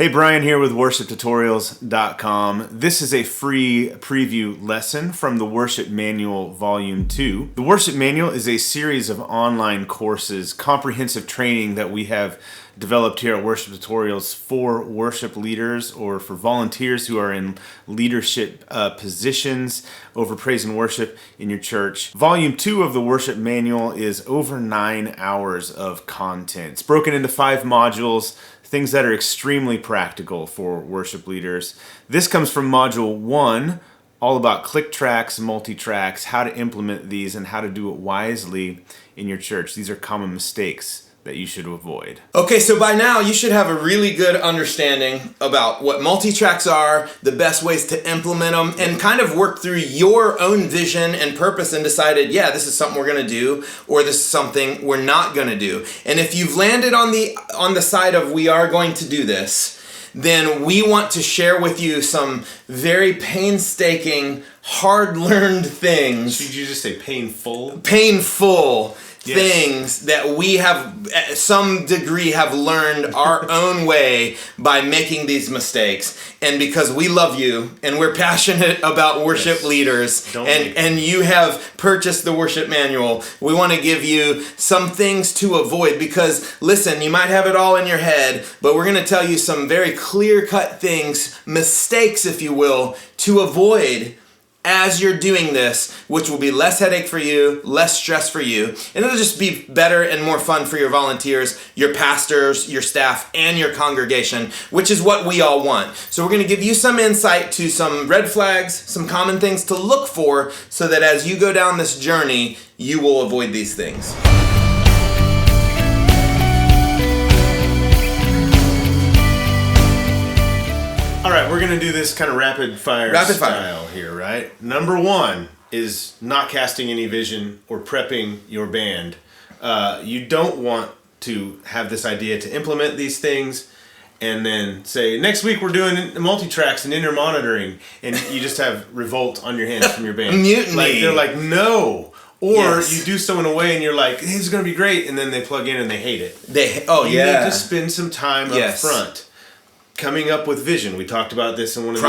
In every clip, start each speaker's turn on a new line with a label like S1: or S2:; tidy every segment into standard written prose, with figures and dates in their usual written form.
S1: Hey, Brian here with worshiptutorials.com. This is a free preview lesson from the Worship Manual Volume 2. The Worship Manual is a series of online courses, comprehensive training that we have developed here at Worship Tutorials for worship leaders or for volunteers who are in leadership positions over praise and worship in your church. Volume 2 of the Worship Manual is over 9 hours of content. It's broken into 5 modules, things that are extremely practical for worship leaders. This comes from Module 1, all about click tracks, multi-tracks, how to implement these, and how to do it wisely in your church. These are common mistakes that you should avoid.
S2: Okay, so by now you should have a really good understanding about what multi-tracks are, the best ways to implement them, and kind of work through your own vision and purpose and decided, yeah, this is something we're going to do, or this is something we're not going to do. And if you've landed on the side of we are going to do this, then we want to share with you some very painstaking, hard-learned things.
S1: Should you just say painful?
S2: Painful.
S1: Yes.
S2: Things that we have, at some degree, have learned our own way by making these mistakes. And because we love you and we're passionate about worship leaders and you have purchased the worship manual, we want to give you some things to avoid. Because, listen, you might have it all in your head, but we're going to tell you some very clear-cut things, mistakes, if you will, to avoid as you're doing this, which will be less headache for you, less stress for you, and it'll just be better and more fun for your volunteers, your pastors, your staff, and your congregation, which is what we all want. So we're going to give you some insight to some red flags, some common things to look for, so that as you go down this journey, you will avoid these things.
S1: All right, we're going to do this kind of rapid fire style here, right? Number 1 is not casting any vision or prepping your band. You don't want to have this idea to implement these things and then say, next week we're doing multi-tracks and inner monitoring, and you just have revolt on your hands from your band.
S2: Mutiny.
S1: Like, they're like, no. Or you do so in a way and you're like, hey, this is going to be great, and then they plug in and they hate it. You need to spend some time up front. Coming up with vision. We talked about this in one of the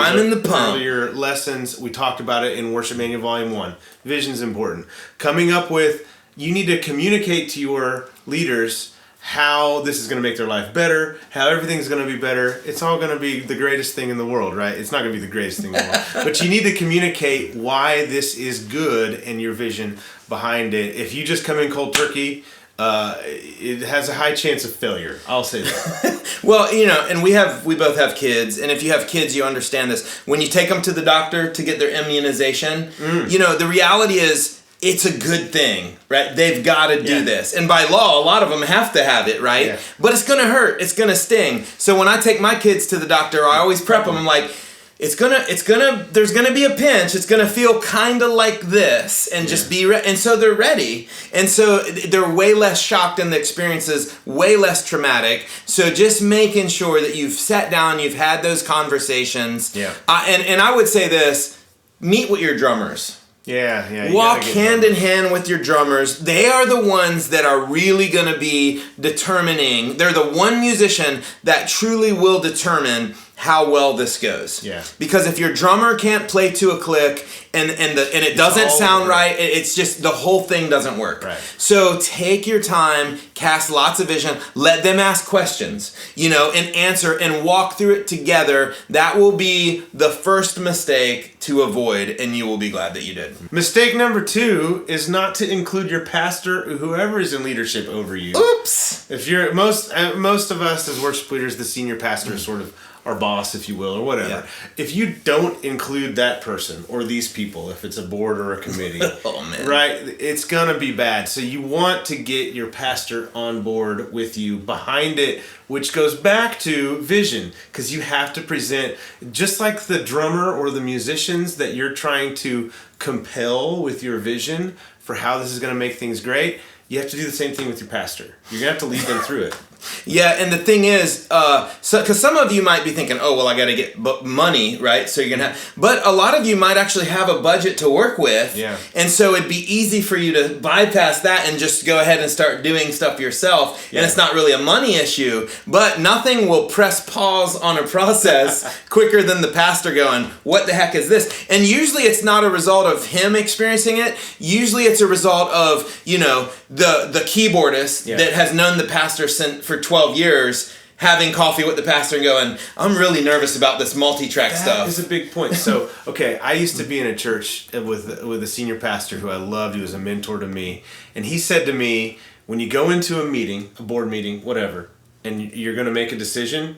S1: earlier lessons. We talked about it in Worship Manual Volume 1. Vision's important. Coming up with, you need to communicate to your leaders how this is going to make their life better, how everything's going to be better. It's all going to be the greatest thing in the world, right? It's not going to be the greatest thing in the world. But you need to communicate why this is good and your vision behind it. If you just come in cold turkey, it has a high chance of failure. I'll say that.
S2: Well, and we both have kids, and if you have kids, you understand this. When you take them to the doctor to get their immunization, the reality is it's a good thing, right? They've got to do this. And by law, a lot of them have to have it, right? Yeah. But it's going to hurt. It's going to sting. So when I take my kids to the doctor, I always prep them. I'm like, there's gonna be a pinch. It's gonna feel kind of like this, and just be ready. And so they're ready, and so they're way less shocked, and the experience is way less traumatic. So just making sure that you've sat down, you've had those conversations. And I would say this: meet with your drummers. Walk hand in hand with your drummers. They are the ones that are really going to be determining. They're the one musician that truly will determine how well this goes. Because if your drummer can't play to a click and it doesn't sound right, it's just the whole thing doesn't work. So take your time, cast lots of vision, let them ask questions, and answer and walk through it together. That will be the first mistake to avoid, and you will be glad that you did.
S1: Mistake number 2 is not to include your pastor or whoever is in leadership over you.
S2: Oops!
S1: If you're most of us as worship leaders, the senior pastor is sort of our boss, if you will, or whatever. If you don't include that person or these people, if it's a board or a committee, right, it's going to be bad. So you want to get your pastor on board with you behind it, which goes back to vision, because you have to present, just like the drummer or the musicians that you're trying to compel with your vision for how this is going to make things great, you have to do the same thing with your pastor. You're going to have to lead them through it.
S2: Yeah, and the thing is, because some of you might be thinking, oh, well, I got to get money, right? So you're going to have, but a lot of you might actually have a budget to work with.
S1: Yeah.
S2: And so it'd be easy for you to bypass that and just go ahead and start doing stuff yourself. Yeah. And it's not really a money issue, but nothing will press pause on a process quicker than the pastor going, what the heck is this? And usually it's not a result of him experiencing it. Usually it's a result of, the keyboardist that has known the pastor for 12 years, having coffee with the pastor and going, I'm really nervous about this multi-track stuff.
S1: That is a big point. So, okay, I used to be in a church with a senior pastor who I loved, who was a mentor to me. And he said to me, when you go into a meeting, a board meeting, whatever, and you're going to make a decision,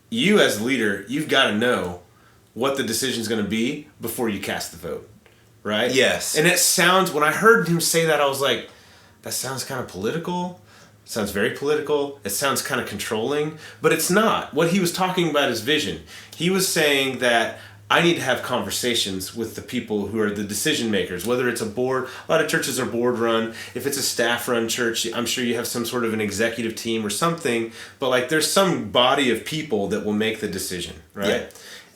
S1: you as the leader, you've got to know what the decision's going to be before you cast the vote, right?
S2: Yes.
S1: And it sounds, when I heard him say that, I was like, that sounds kind of political. It sounds very political. It sounds kind of controlling, but it's not. What he was talking about is vision. He was saying that I need to have conversations with the people who are the decision makers, whether it's a board. A lot of churches are board run. If it's a staff run church, I'm sure you have some sort of an executive team or something, but like there's some body of people that will make the decision, right? Yeah.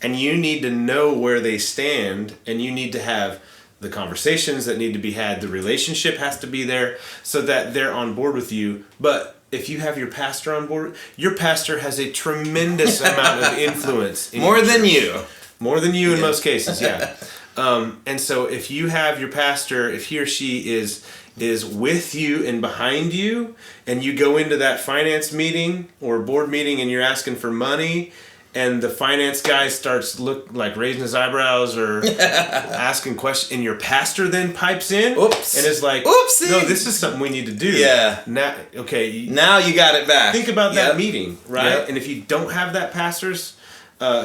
S1: And you need to know where they stand, and you need to have the conversations that need to be had. The relationship has to be there so that they're on board with you. But if you have your pastor on board, your pastor has a tremendous amount of influence.
S2: More than you.
S1: More than you in most cases, yeah. And so if you have your pastor, if he or she is with you and behind you, and you go into that finance meeting or board meeting and you're asking for money, and the finance guy starts raising his eyebrows or asking questions, and your pastor then pipes in and is like,
S2: oopsie.
S1: No, this is something we need to do.
S2: Yeah.
S1: Now
S2: you got it back.
S1: Think about that meeting, right?
S2: Yep.
S1: And if you don't have that pastor's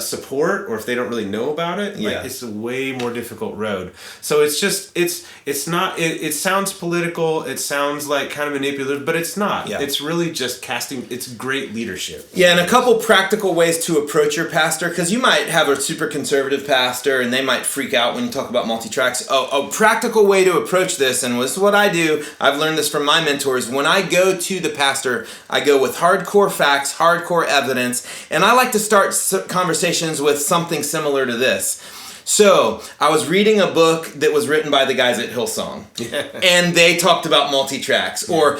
S1: support, or if they don't really know about it, it's a way more difficult road. So it's just, it's not, it sounds political, it sounds like kind of manipulative, but it's not. Yeah. It's really just it's great leadership.
S2: Yeah, and a couple practical ways to approach your pastor, because you might have a super conservative pastor and they might freak out when you talk about multi-tracks. A practical way to approach this, and this is what I do, I've learned this from my mentors, when I go to the pastor, I go with hardcore facts, hardcore evidence, and I like to start conversations with something similar to this. So, I was reading a book that was written by the guys at Hillsong, and they talked about multi-tracks, or,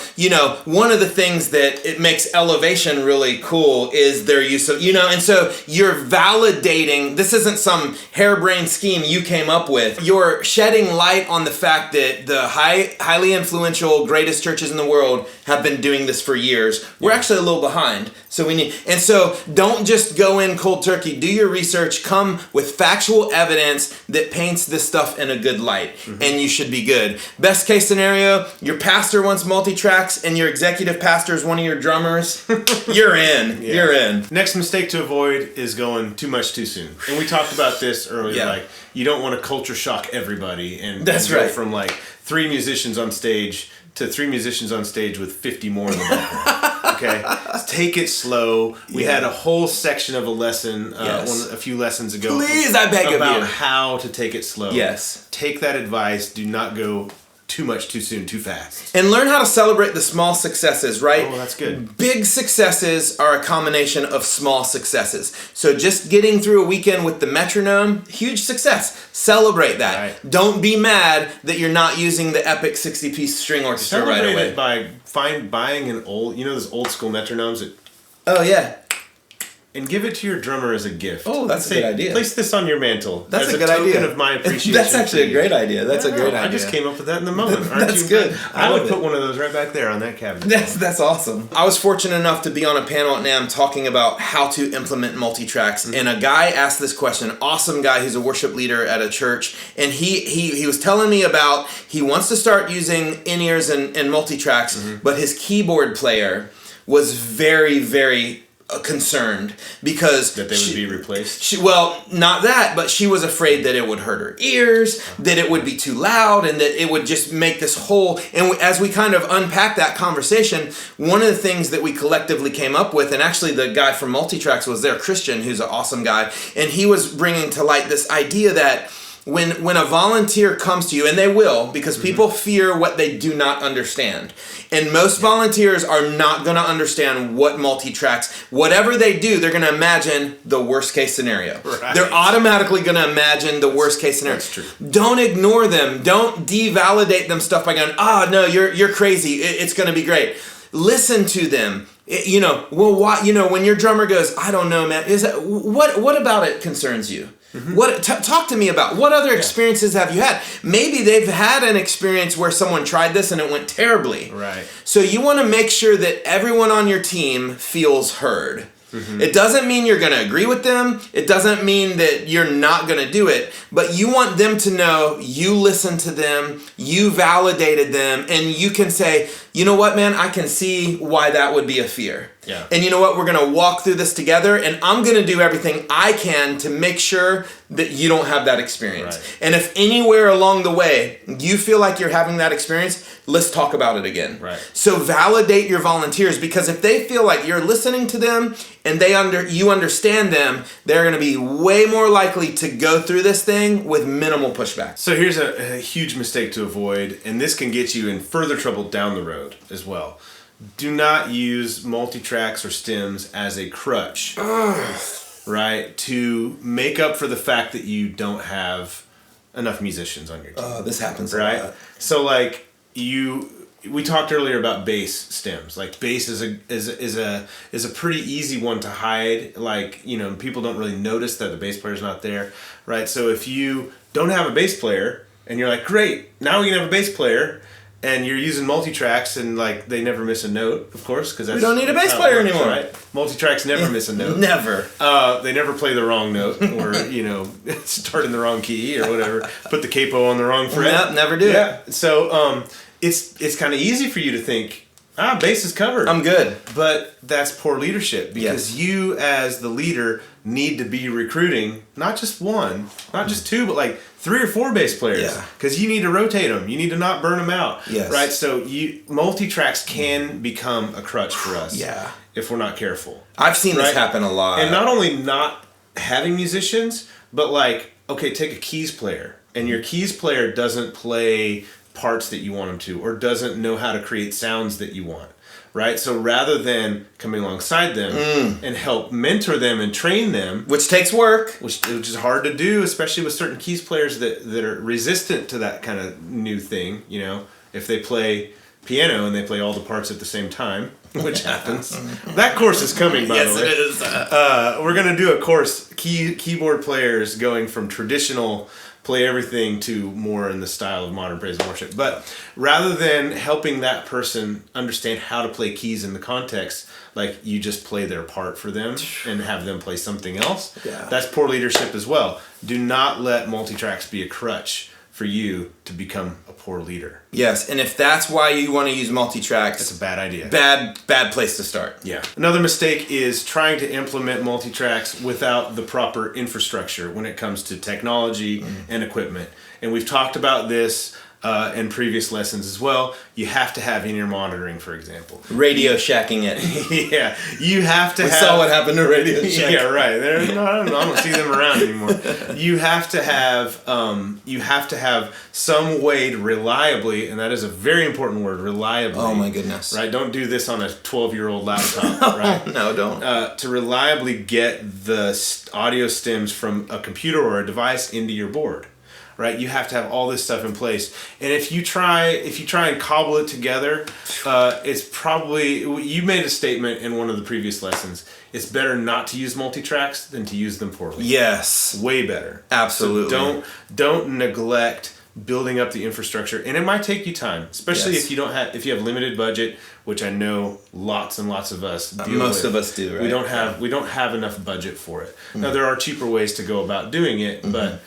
S2: one of the things that it makes Elevation really cool is their use of, and so you're validating, this isn't some harebrained scheme you came up with, you're shedding light on the fact that the highly influential, greatest churches in the world have been doing this for years. We're actually a little behind, and so don't just go in cold turkey, do your research, come with factual evidence that paints this stuff in a good light, and you should be good. Best case scenario, your pastor wants multi-tracks and your executive pastor is one of your drummers, you're in. Yeah. You're in.
S1: Next mistake to avoid is going too much too soon. And we talked about this earlier, you don't want to culture shock everybody and go from 3 musicians on stage to 3 musicians on stage with 50 more in the background. Okay, take it slow. We had a whole section of a lesson, a few lessons ago.
S2: Please, I beg of you.
S1: About how to take it slow.
S2: Yes.
S1: Take that advice. Do not go too much too soon, too fast.
S2: And learn how to celebrate the small successes, right?
S1: Oh, that's good.
S2: Big successes are a combination of small successes. So just getting through a weekend with the metronome, huge success. Celebrate that. Right. Don't be mad that you're not using the epic 60-piece string orchestra right away.
S1: By buying an old, those old school metronomes.
S2: Oh, yeah.
S1: And give it to your drummer as a gift.
S2: Oh, that's a good idea.
S1: Place this on your mantle.
S2: That's a good idea.
S1: Token of my appreciation.
S2: That's actually a great idea. That's a great idea.
S1: I just came up with that in the moment.
S2: That's good.
S1: I would put one of those right back there on that cabinet.
S2: That's awesome. I was fortunate enough to be on a panel at NAMM talking about how to implement multi-tracks, and a guy asked this question. Awesome guy who's a worship leader at a church, and he was telling me about he wants to start using in-ears and multi-tracks, but his keyboard player was very, very concerned because
S1: that they would be replaced.
S2: Not that, but she was afraid that it would hurt her ears, that it would be too loud, and that it would just make this whole. And as we kind of unpack that conversation, one of the things that we collectively came up with, and actually the guy from Multitracks was there, Christian, who's an awesome guy, and he was bringing to light this idea that when a volunteer comes to you, and they will, because people fear what they do not understand. And most volunteers are not going to understand what multi-tracks, whatever they do, they're going to imagine the worst case scenario.
S1: Right.
S2: They're automatically going to imagine the worst case scenario.
S1: That's true.
S2: Don't ignore them. Don't devalidate them stuff by going, no, you're crazy. It's going to be great. Listen to them. Why, when your drummer goes, I don't know, man, what about it concerns you? Talk to me about what other experiences have you had? Maybe they've had an experience where someone tried this and it went terribly.
S1: Right.
S2: So you want to make sure that everyone on your team feels heard. It doesn't mean you're going to agree with them. It doesn't mean that you're not going to do it. But you want them to know you listened to them, you validated them, and you can say, you know what, man, I can see why that would be a fear.
S1: Yeah.
S2: And you know what, we're going to walk through this together, and I'm going to do everything I can to make sure that you don't have that experience.
S1: Right.
S2: And if anywhere along the way you feel like you're having that experience, let's talk about it again.
S1: Right.
S2: So validate your volunteers, because if they feel like you're listening to them and you understand them, they're going to be way more likely to go through this thing with minimal pushback.
S1: So here's a huge mistake to avoid, and this can get you in further trouble down the road as well. Do not use multi-tracks or stems as a crutch, right? To make up for the fact that you don't have enough musicians on your team.
S2: Oh, this happens a
S1: right?
S2: lot.
S1: So like we talked earlier about bass stems. Like bass is a pretty easy one to hide. Like, people don't really notice that the bass player's not there, right? So if you don't have a bass player and you're like, great, now we can have a bass player, and you're using multi-tracks and like they never miss a note, of course, because
S2: we don't need a bass player anymore,
S1: right? Multi-tracks never miss a note.
S2: Never.
S1: They never play the wrong note, or start in the wrong key or whatever. Put the capo on the wrong fret.
S2: Nope, never do it.
S1: So it's kind of easy for you to think, bass is covered.
S2: I'm good.
S1: But that's poor leadership, because you as the leader need to be recruiting not just one, not just two, but like 3 or 4 bass players, because you need to rotate them. You need to not burn them out.
S2: Yes.
S1: Right? So multi-tracks can become a crutch for us if we're not careful.
S2: I've seen this happen a lot.
S1: And not only not having musicians, but like, okay, take a keys player, and your keys player doesn't play parts that you want them to, or doesn't know how to create sounds that you want, right? So rather than coming alongside them and help mentor them and train them,
S2: which takes work,
S1: which is hard to do, especially with certain keys players that are resistant to that kind of new thing. If they play piano and they play all the parts at the same time, which happens. That course is coming, by the way.
S2: Yes, it is.
S1: We're going to do a course, keyboard players going from traditional play everything to more in the style of modern praise and worship. But rather than helping that person understand how to play keys in the context, like you just play their part for them and have them play something else, that's poor leadership as well. Do not let multi-tracks be a crutch for you to become a poor leader.
S2: Yes, and if that's why you want to use multi-tracks,
S1: that's a bad idea.
S2: Bad place to start.
S1: Yeah. Another mistake is trying to implement multi-tracks without the proper infrastructure when it comes to technology and equipment. And we've talked about this in previous lessons as well. You have to have in-ear monitoring, for example.
S2: Radio Shacking it.
S1: Yeah, you have to have...
S2: We saw what happened to Radio Shack.
S1: Yeah, right. I don't see them around anymore. You have to have some way to reliably, and that is a very important word, reliably.
S2: Oh my goodness.
S1: Right? Don't do this on a 12-year-old laptop, right?
S2: No, don't.
S1: To reliably get the audio stems from a computer or a device into your board. Right, you have to have all this stuff in place, and if you try and cobble it together, it's probably, you made a statement in one of the previous lessons. It's better not to use multi-tracks than to use them poorly.
S2: Yes,
S1: way better.
S2: Absolutely.
S1: So don't neglect building up the infrastructure, and it might take you time, especially if you have limited budget, which I know lots and lots of us deal with.
S2: Most of us do. Right?
S1: We don't have enough budget for it. Now there are cheaper ways to go about doing it, but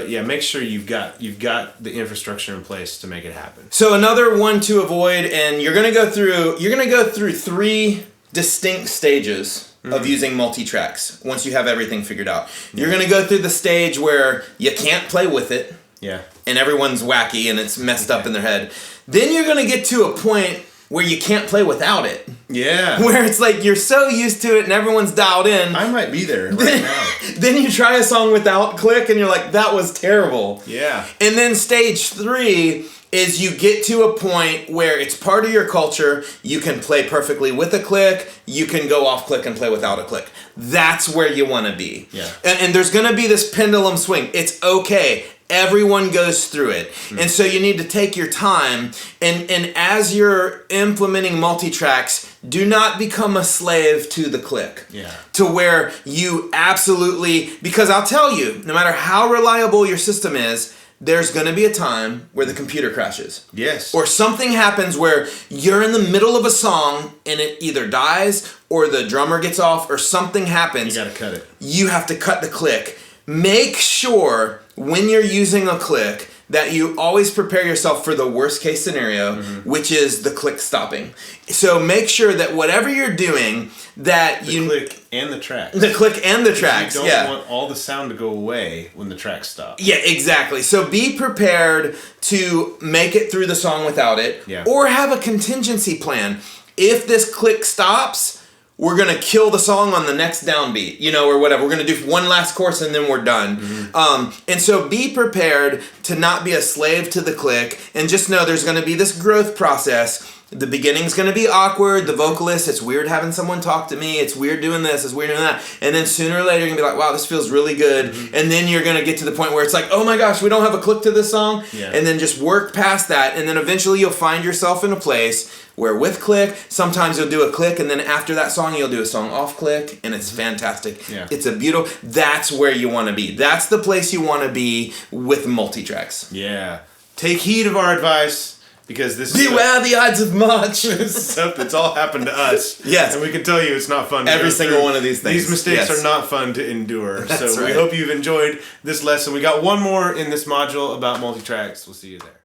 S1: yeah, make sure you've got the infrastructure in place to make it happen.
S2: So another one to avoid, and you're gonna go through 3 distinct stages of using multi-tracks once you have everything figured out. You're gonna go through the stage where you can't play with it.
S1: Yeah.
S2: And everyone's wacky and it's messed up in their head. Then you're gonna get to a point where you can't play without it.
S1: Yeah.
S2: Where it's like you're so used to it and everyone's dialed in.
S1: I might be there right now.
S2: Then you try a song without click and you're like, that was terrible.
S1: Yeah.
S2: And then stage 3 is you get to a point where it's part of your culture. You can play perfectly with a click. You can go off click and play without a click. That's where you want to be.
S1: Yeah.
S2: And there's going to be this pendulum swing. It's okay. Everyone goes through it. And so you need to take your time. And as you're implementing multi-tracks, do not become a slave to the click.
S1: Yeah.
S2: To where you absolutely, because I'll tell you, no matter how reliable your system is, there's going to be a time where the computer crashes.
S1: Yes.
S2: Or something happens where you're in the middle of a song and it either dies or the drummer gets off or something happens.
S1: You got to cut it.
S2: You have to cut the click. Make sure when you're using a click that you always prepare yourself for the worst case scenario, which is the click stopping. So make sure that whatever you're doing, that
S1: The click and the tracks.
S2: The click and the tracks,
S1: You don't want all the sound to go away when the tracks stop.
S2: Yeah, exactly. So be prepared to make it through the song without it, or have a contingency plan. If this click stops, we're going to kill the song on the next downbeat, or whatever. We're going to do one last chorus and then we're done. And so be prepared to not be a slave to the click, and just know there's going to be this growth process. The beginning's going to be awkward. The vocalist, it's weird having someone talk to me. It's weird doing this. It's weird doing that. And then sooner or later, you're going to be like, wow, this feels really good. And then you're going to get to the point where it's like, oh my gosh, we don't have a click to this song.
S1: Yeah.
S2: And then just work past that. And then eventually you'll find yourself in a place where with click, sometimes you'll do a click, and then after that song, you'll do a song off click, and it's fantastic.
S1: Yeah.
S2: It's a beautiful, that's where you want to be. That's the place you want to be with multi-tracks.
S1: Yeah. Take heed of our advice. Because this
S2: Beware the odds of much.
S1: This is stuff that's all happened to us.
S2: Yes.
S1: And we can tell you it's not fun to
S2: Every
S1: go
S2: single
S1: through.
S2: one of these things.
S1: These mistakes
S2: Yes.
S1: are not fun to endure.
S2: That's
S1: so we
S2: right.
S1: hope you've enjoyed this lesson. We got one more in this module about multi-tracks. We'll see you there.